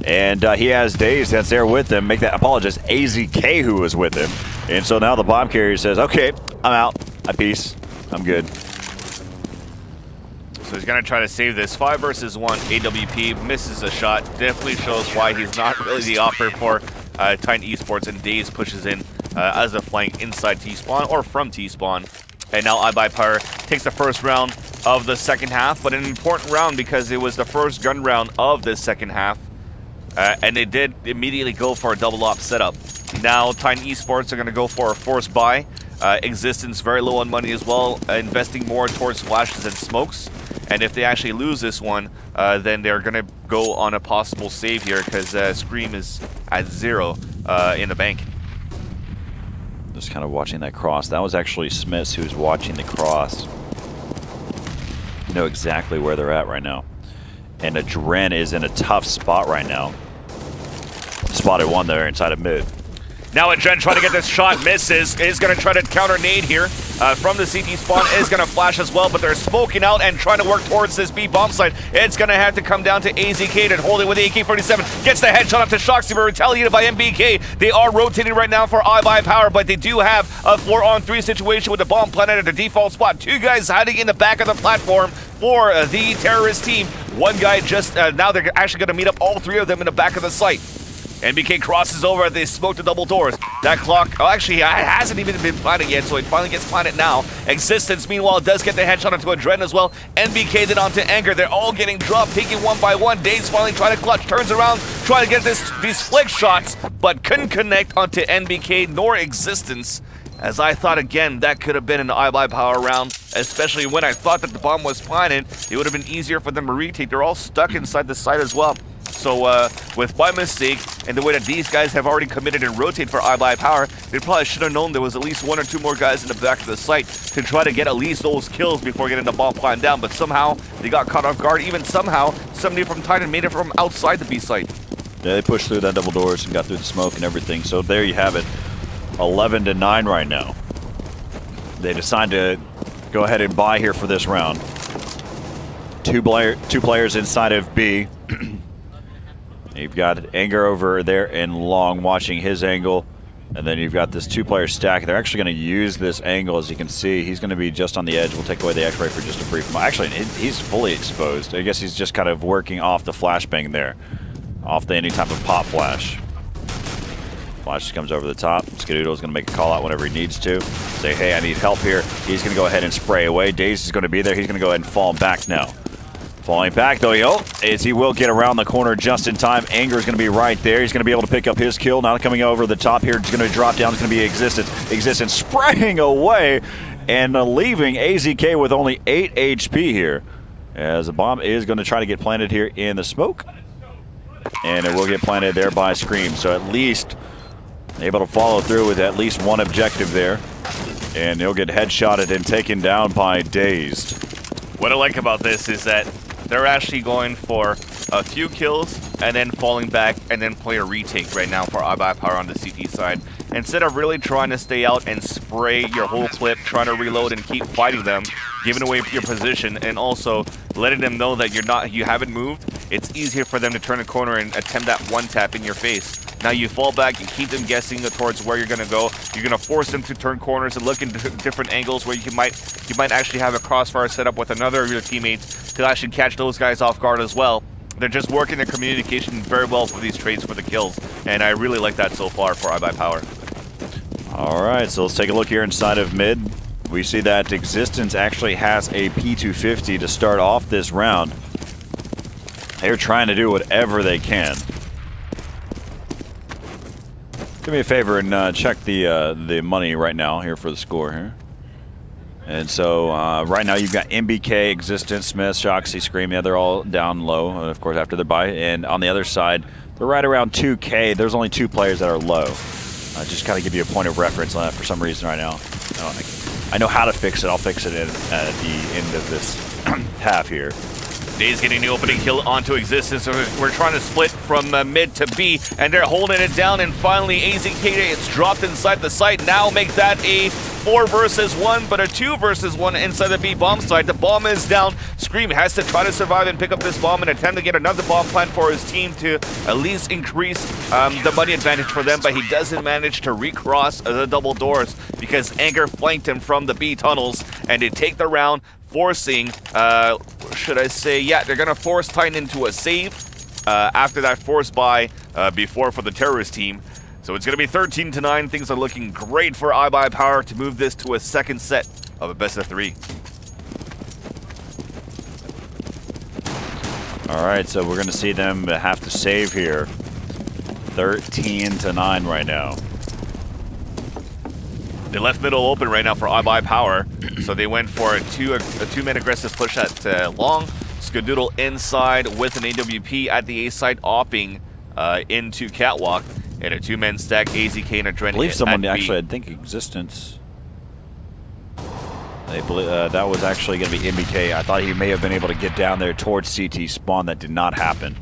And he has Daze that's there with him. Make that, apologize, AZK who was with him. And so now the bomb carrier says, okay, I'm out. Peace. I'm good. So he's going to try to save this. 5 versus 1 AWP. Misses a shot. Definitely shows why he's not really the offer for Titan Esports. And Daze pushes in as a flank inside T-spawn or from T-spawn. And now iBUYPOWER takes the first round of the second half. But an important round because it was the first gun round of the second half. And they did immediately go for a double op setup. Now Titan Esports are going to go for a forced buy. Existence very low on money as well, investing more towards flashes and smokes. And if they actually lose this one, then they're going to go on a possible save here because Scream is at 0 in the bank. Just kind of watching that cross. That was actually Smiths who's watching the cross. You know exactly where they're at right now. And Adren is in a tough spot right now. Spotted one there inside of mid. Now Adren trying to get this shot, misses, is going to try to counter nade here. From the CT spawn, is going to flash as well, but they're smoking out and trying to work towards this B bomb site. It's going to have to come down to AZK to hold it with the AK-47. Gets the headshot up to Shoxy, but retaliated by MBK. They are rotating right now for iBUYPOWER, but they do have a 4-on-3 situation with the bomb planted at the default spot. 2 guys hiding in the back of the platform for the terrorist team. 1 guy just, now they're actually going to meet up all 3 of them in the back of the site. NBK crosses over as they smoke the double doors. That clock, oh, actually, it hasn't even been planted yet, so it finally gets planted now. Existence, meanwhile, does get the headshot onto Adren as well. NBK then onto Anger. They're all getting dropped, taking one by one. Daze finally trying to clutch, turns around, trying to get these flick shots, but couldn't connect onto NBK nor Existence. As I thought, again, that could have been an iBUYPOWER round, especially when I thought that the bomb was planted. It would have been easier for them to retake. They're all stuck inside the site as well. So with by mistake and the way that these guys have already committed and rotate for iBUYPOWER, they probably should have known there was at least 1 or 2 more guys in the back of the site to try to get at least those kills before getting the bomb plant down. But somehow they got caught off guard. Even somehow somebody from Titan made it from outside the B site. Yeah, they pushed through that double doors and got through the smoke and everything. So there you have it, 11-9 right now. They decide to go ahead and buy here for this round. Two players inside of B. You've got Anger over there in long watching his angle, and then you've got this 2-player stack. They're actually going to use this angle, as you can see. He's going to be just on the edge. We'll take away the X-ray for just a brief moment. Actually, he's fully exposed. I guess he's just kind of working off the flashbang there, off any type of pop flash. Flash comes over the top. Skadoodle is going to make a call out whenever he needs to. Say, hey, I need help here. He's going to go ahead and spray away. Daze is going to be there. He's going to go ahead and fall back now. Falling back, though, as he will get around the corner just in time. Anger is going to be right there. He's going to be able to pick up his kill. Now coming over the top here, he's going to drop down. It's going to be Existence. Existence spraying away and leaving AZK with only 8 HP here. As the bomb is going to try to get planted here in the smoke. And it will get planted there by Scream. So at least able to follow through with at least 1 objective there. And he'll get headshotted and taken down by Dazed. What I like about this is that they're actually going for a few kills and then falling back and then play a retake right now for iBUYPOWER on the CT side. Instead of really trying to stay out and spray your whole clip, trying to reload and keep fighting them, giving away your position, and also letting them know that you haven't moved, it's easier for them to turn a corner and attempt that 1-tap in your face. Now you fall back and keep them guessing towards where you're going to go. You're going to force them to turn corners and look in different angles where you might actually have a crossfire set up with another of your teammates to actually catch those guys off guard as well. They're just working their communication very well for these trades for the kills, and I really like that so far for iBUYPOWER. All right, so let's take a look here inside of mid. We see that Existence actually has a P250 to start off this round. They're trying to do whatever they can. Do me a favor and check the money right now here for the score here. And so right now you've got MBK, Existence, Smith, Shoxy, Scream. Yeah, they're all down low, of course, after their buy. And on the other side, they're right around 2K. There's only 2 players that are low. Just kind of give you a point of reference on that for some reason right now. I know how to fix it. I'll fix it at the end of this half here. Daze getting the opening kill onto Existence. So we're trying to split from mid to B, and they're holding it down. And finally, AZK gets dropped inside the site. Now make that a 4 versus 1, but a 2 versus 1 inside the B bomb site. The bomb is down. Scream has to try to survive and pick up this bomb and attempt to get another bomb plant for his team to at least increase the money advantage for them, but he doesn't manage to recross the double doors because Anger flanked him from the B tunnels, and they take the round, forcing, should I say, yeah, they're going to force Titan into a save after that force buy before for the terrorist team. So it's going to be 13-9. Things are looking great for iBUYPOWER to move this to a second set of a best of 3. All right, so we're going to see them have to save here. 13-9 right now. They left middle open right now for iBUYPOWER, so they went for a two-man aggressive push at long. Skadoodle inside with an AWP at the A site, opping into Catwalk. In a two-man stack, AZK and Adrenaline. I believe someone actually, I think Existence. They believe, that was actually going to be MBK. I thought he may have been able to get down there towards CT spawn. That did not happen.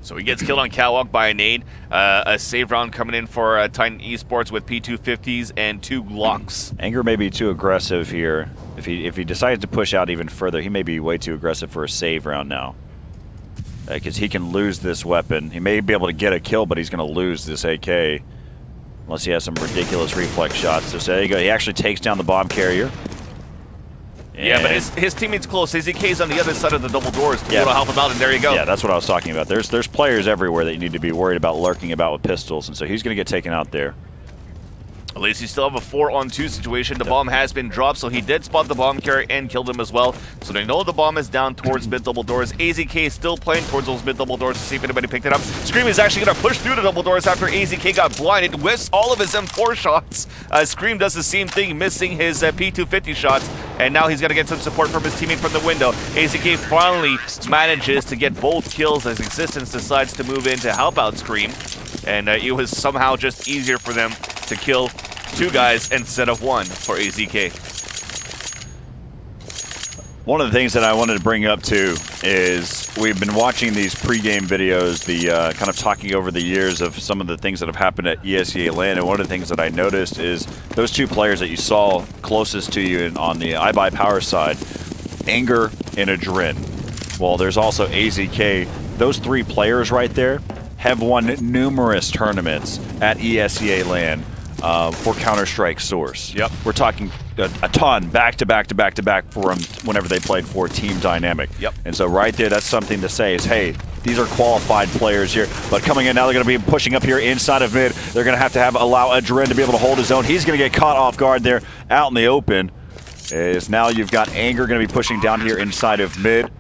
So he gets killed on catwalk by a nade. A save round coming in for Titan Esports with P250s and 2 Glocks. Anger may be too aggressive here. If he decides to push out even further, he may be way too aggressive for a save round now. Because he can lose this weapon. He may be able to get a kill, but he's going to lose this AK. Unless he has some ridiculous reflex shots. So there you go. He actually takes down the bomb carrier. Yeah, but his teammate's close. AZK's on the other side of the double doors to be able to help him out, and there you go. Yeah, that's what I was talking about. There's players everywhere that you need to be worried about lurking about with pistols, and so he's going to get taken out there. At least you still have a 4-on-2 situation. The bomb has been dropped, so he did spot the bomb carrier and killed him as well. So they know the bomb is down towards mid double doors. AZK is still playing towards those mid double doors to see if anybody picked it up. Scream is actually going to push through the double doors after AZK got blinded, whiffs all of his M4 shots. Scream does the same thing, missing his P250 shots, and now he's going to get some support from his teammate from the window. AZK finally manages to get both kills as Existence decides to move in to help out Scream, and it was somehow just easier for them to kill 2 guys instead of 1 for AZK. One of the things that I wanted to bring up too is we've been watching these pre-game videos, the kind of talking over the years of some of the things that have happened at ESEA LAN, and one of the things that I noticed is those 2 players that you saw closest to you on the iBUYPOWER side, Anger and Adren. Well, there's also AZK. Those 3 players right there have won numerous tournaments at ESEA LAN. For Counter-Strike Source. Yep. We're talking a ton, back-to-back from whenever they played for Team Dynamic. Yep. And so right there, that's something to say is, hey, these are qualified players here. But coming in now, they're going to be pushing up here inside of mid. They're going to have to allow Adren to be able to hold his own. He's going to get caught off guard there out in the open. Is now you've got Anger going to be pushing down here inside of mid.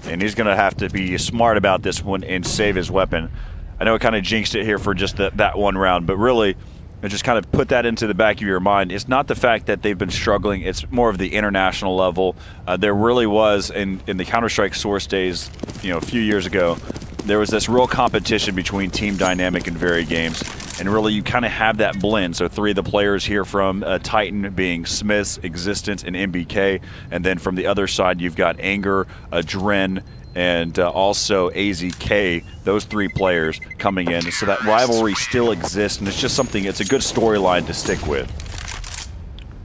And he's going to have to be smart about this one and save his weapon. I know it kind of jinxed it here for just that one round, but really, and just kind of put that into the back of your mind. It's not the fact that they've been struggling, it's more of the international level. There really was, in the Counter-Strike Source days, a few years ago, there was this real competition between Team Dynamic and Very Games. And really, you kind of have that blend. So 3 of the players here from Titan being Smiths, Existence, and MBK. And then from the other side, you've got Anger, Adren, and also AZK, those 3 players coming in. So that rivalry still exists, and it's just something, it's a good storyline to stick with.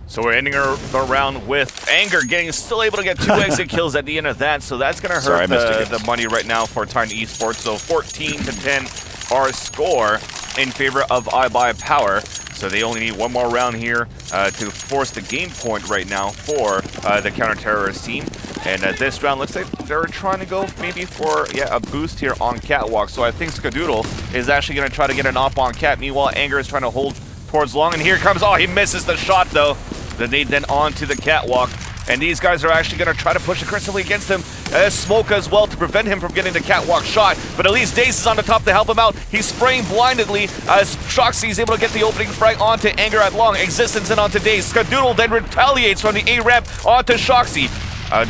So we're ending the round with Anger still able to get 2 exit kills at the end of that, so that's going to hurt the money right now for Titan Esports. So 14-10 our score in favor of iBUYPOWER. So they only need 1 more round here to force the game point right now for the counter-terrorist team. And this round looks like they're trying to go maybe for a boost here on catwalk. So I think Skadoodle is actually going to try to get an op on cat. Meanwhile, Anger is trying to hold towards long. And here comes, oh, he misses the shot though. The nade then onto the catwalk. And these guys are actually going to try to push aggressively against him. Smoke as well to prevent him from getting the catwalk shot. But at least Daze is on the top to help him out. He's spraying blindedly as Shoxy is able to get the opening frag onto Anger at long. Existence and onto Daze. Skadoodle then retaliates from the A-ramp onto Shoxy.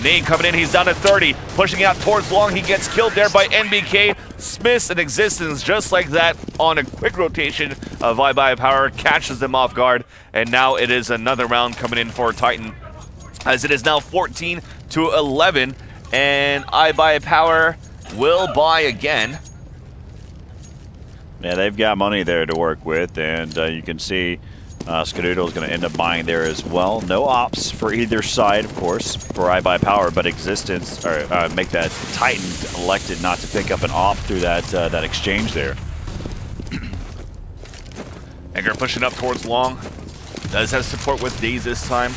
Nade coming in, he's down to 30. Pushing out towards long, he gets killed there by NBK. Smiths and Existence just like that on a quick rotation of iBUYPOWER. Catches them off guard. And now it is another round coming in for Titan, as it is now 14-11, and iBUYPOWER will buy again. Yeah, they've got money there to work with, and you can see Skadoodle is going to end up buying there as well. No ops for either side, of course, for iBUYPOWER, but Existence, or make that Titan elected not to pick up an op through that exchange there. Anger pushing up towards long. Does have support with Daze this time.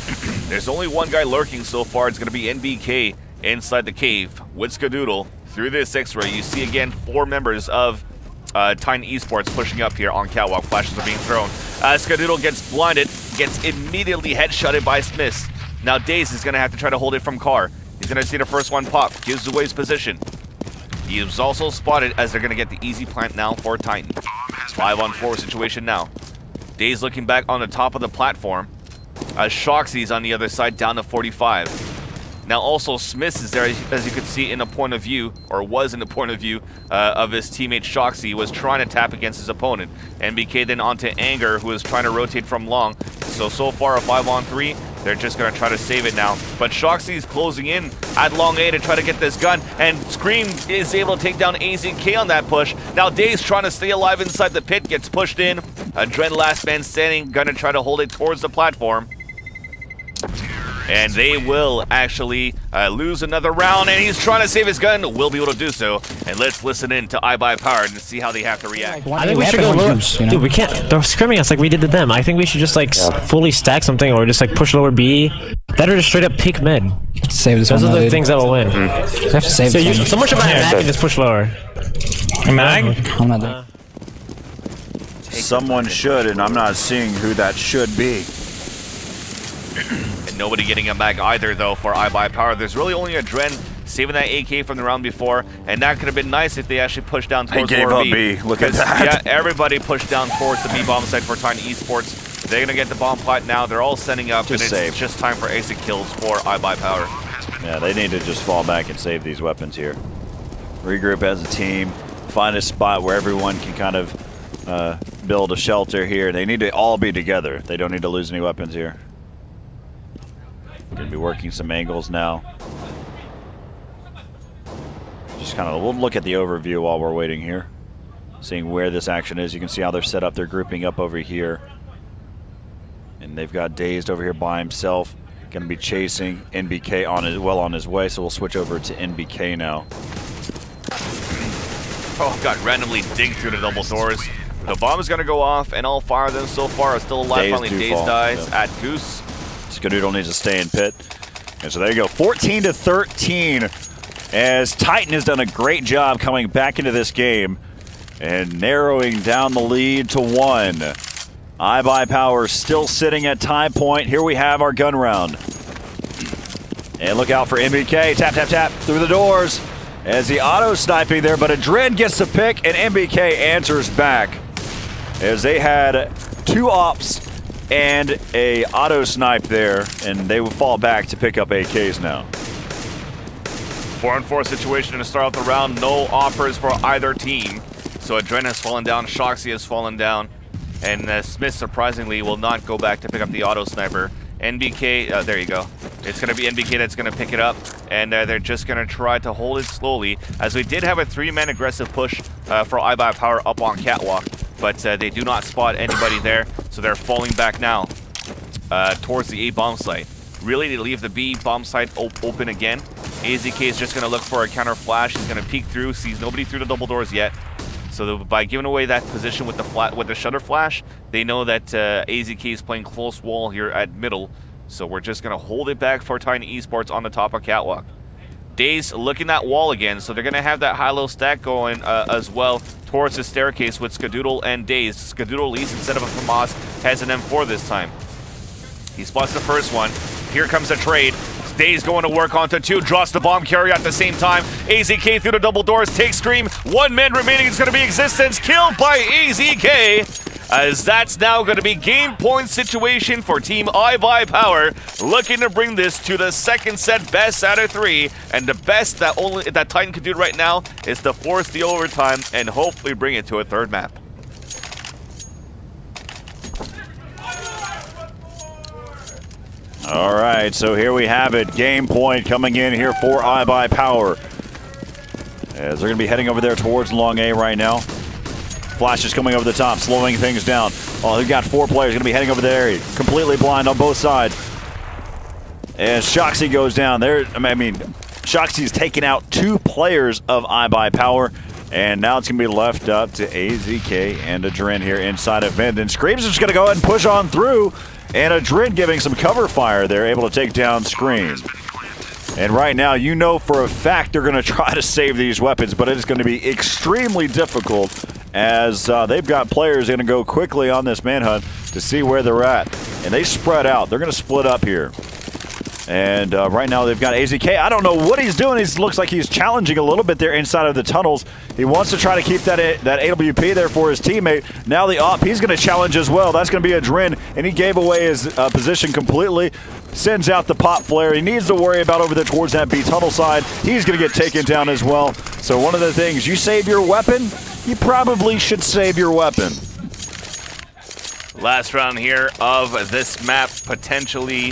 There's only 1 guy lurking so far. It's going to be NBK inside the cave with Skadoodle. Through this X-ray, you see again 4 members of Titan Esports pushing up here on catwalk. Flashes are being thrown. Skadoodle gets blinded, gets immediately headshotted by Smiths. Now Daze is going to have to try to hold it from Car. He's going to see the first one pop, gives away his position. He is also spotted as they're going to get the easy plant now for Titan. 5-on-4 situation now. Daze looking back on the top of the platform. Shoxy's on the other side, down to 45. Now also Smith is there, as you can see in the point of view, or was in the point of view of his teammate Shoxy, was trying to tap against his opponent. NBK then onto Anger, who is trying to rotate from long. So far a 5-on-3, they're just going to try to save it now. But Shoxy is closing in at long A to try to get this gun, and Scream is able to take down AZK on that push. Now Daze trying to stay alive inside the pit, gets pushed in. Dren last man standing, gonna try to hold it towards the platform. And they will actually lose another round, and he's trying to save his gun. Will be able to do so. And let's listen in to iBUYPOWER and see how they have to react. Like, I think we should go lower. use, you know? Dude, we can't. They're scrimming us like we did to them. I think we should just like fully stack something, or just like push lower B. Better just straight up peek mid. Save this Those one. are the things that will win. You have to save So this one. someone should buy a Mac and just push lower. Mag? I'm not there. Someone should, and I'm not seeing who that should be. And nobody getting him back either, though, for iBUYPOWER. There's really only a Dren saving that AK from the round before, and that could have been nice if they actually pushed down towards They gave lower up B. Look at 'Cause, that. Yeah, everybody pushed down towards the B bomb site for Tiny Esports. They're going to get the bomb plot now. They're all setting up, Just and save. it's just time for ASIC kills for iBUYPOWER. Yeah, they need to just fall back and save these weapons here. Regroup as a team, find a spot where everyone can kind of build a shelter here. They need to all be together. They don't need to lose any weapons here. Gonna be working some angles now. Just kind of, we'll look at the overview while we're waiting here. Seeing where this action is. You can see how they're set up. They're grouping up over here. And they've got Dazed over here by himself. Going to be chasing NBK on his way, so we'll switch over to NBK now. Oh, got randomly digged through the double doors. The bomb is going to go off, and all 5 of them so far are still alive. Finally, Daze dies at Goose. Skadoodle needs to stay in pit. And so there you go, 14-13, as Titan has done a great job coming back into this game and narrowing down the lead to 1. iBUYPOWER still sitting at tie point. Here we have our gun round. And look out for NBK. Tap, tap, tap through the doors as the auto sniping there, but Adren gets the pick and NBK answers back as they had 2 ops and a auto snipe there, and they will fall back to pick up AKs now. 4-on-4 situation to start out the round. No offers for either team. So Adren has fallen down, Shoxy has fallen down, and Smith surprisingly will not go back to pick up the auto sniper. NBK, there you go. It's going to be NBK that's going to pick it up, and they're just going to try to hold it slowly, as we did have a 3-man aggressive push for iBUYPOWER up on Catwalk, but they do not spot anybody there, so they're falling back now towards the A bomb site. Really, they leave the B bomb site open again. AZK is just going to look for a counter flash. He's going to peek through, sees nobody through the double doors yet. So by giving away that position with the shutter flash, they know that AZK is playing close wall here at middle. So we're just going to hold it back for Tiny Esports on the top of Catwalk. Daze looking at wall again, so they're going to have that high-low stack going as well towards the staircase with Skadoodle and Daze. Skadoodle leads instead of a FAMAS, has an M4 this time. He spots the first one. Here comes the trade. Daze going to work onto 2, drops the bomb carrier at the same time. AZK through the double doors, takes Scream. 1 man remaining is going to be Existence, killed by AZK. As that's now going to be game point situation for Team iBUYPOWER, looking to bring this to the second set best out of 3. And the best that Titan can do right now is to force the overtime and hopefully bring it to a 3rd map. All right, so here we have it. Game point coming in here for iBUYPOWER, as they're going to be heading over there towards long A right now. Flash is coming over the top, slowing things down. Oh, they've got 4 players going to be heading over there, completely blind on both sides. As Shoxy goes down there, I mean, Shoxy's taken out 2 players of iBUYPOWER, and now it's going to be left up to AZK and Adren here inside of mid. And Scream's just going to go ahead and push on through. And Adren giving some cover fire there, able to take down Scream. And right now, you know for a fact they're going to try to save these weapons, but it is going to be extremely difficult, as they've got players going to go quickly on this manhunt to see where they're at. And they spread out. They're going to split up here. And right now they've got AZK. I don't know what he's doing. He looks like he's challenging a little bit there inside of the tunnels. He wants to try to keep that AWP there for his teammate. Now the op, he's going to challenge as well. That's going to be a Drin, and he gave away his position completely. Sends out the pop flare. He needs to worry about over there towards that B tunnel side. He's going to get taken down as well. So one of the things, you save your weapon, you probably should save your weapon. Last round here of this map, potentially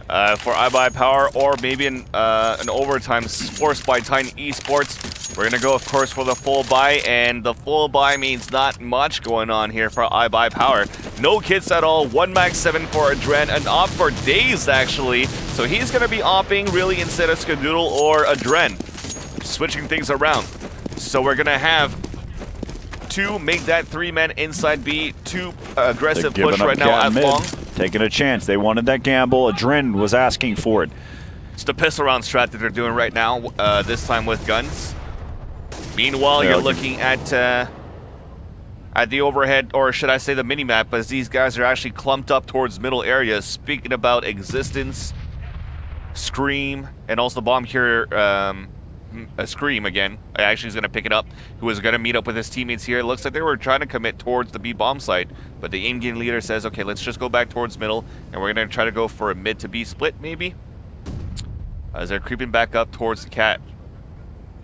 for iBUYPOWER, or maybe an overtime forced by Titan Esports. We're going to go, of course, for the full buy, and the full buy means not much going on here for iBUYPOWER. No kits at all, 1 max 7 for a Dren, an op for Days, actually. So he's going to be opping, really, instead of Skadoodle or a Dren. Switching things around. So we're going to have 2 make that 3-man inside B, 2 aggressive push right now at long. Taking a chance. They wanted that gamble. Adren was asking for it. It's the piss around strat that they're doing right now, this time with guns. Meanwhile, you're looking at the overhead, or should I say the mini-map, as these guys are actually clumped up towards middle areas. Speaking about Existence, Scream, and also the bomb carrier, Scream again. Actually, he's going to pick it up. Who is going to meet up with his teammates here. It looks like they were trying to commit towards the B bomb site, but the in-game leader says, okay, let's just go back towards middle, and we're going to try to go for a mid to B split, maybe. As they're creeping back up towards the cat.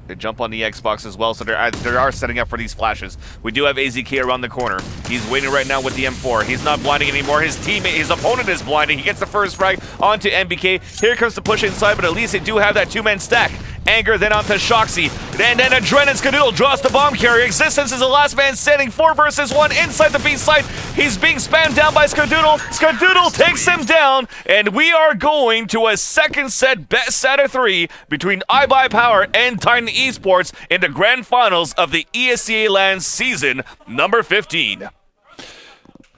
They jump on the Xbox as well, so they are setting up for these flashes. We do have AZK around the corner. He's waiting right now with the M4. He's not blinding anymore. His teammate, his opponent is blinding. He gets the first frag onto MBK. Here comes the push inside, but at least they do have that 2-man stack. Anger then onto Shoxy. And then Adren and Skadoodle draws the bomb carrier. Existence is the last man standing. 4 versus 1 inside the B site. He's being spammed down by Skadoodle. Skadoodle takes him down, and we are going to a second set best out of 3 between iBUYPOWER and Titan Esports in the grand finals of the ESEA LAN season number 15.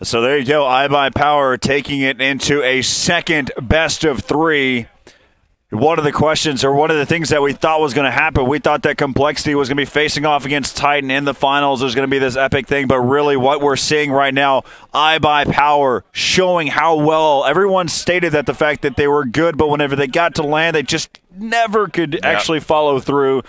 So there you go, iBUYPOWER taking it into a second best of 3. One of the questions, or one of the things that we thought was going to happen, we thought that Complexity was going to be facing off against Titan in the finals. There's going to be this epic thing, but really what we're seeing right now, iBUYPOWER showing how well everyone stated that the fact that they were good, but whenever they got to land, they just never could actually follow through.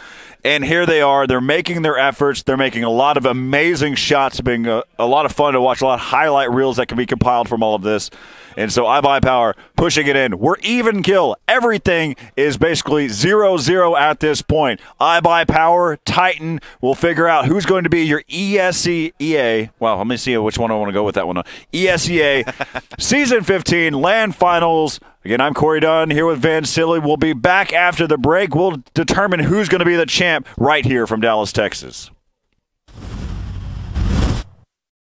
And here they are. They're making their efforts. They're making a lot of amazing shots, being a lot of fun to watch, a lot of highlight reels that can be compiled from all of this. And so iBUYPOWER pushing it in. We're even kill. Everything is basically 0-0 at this point. iBUYPOWER, Titan will figure out who's going to be your ESEA. Well, let me see which one I want to go with that one. ESEA Season 15 LAN Finals. Again, I'm Corey Dunn here with Van Silly. We'll be back after the break. We'll determine who's going to be the champ right here from Dallas, Texas.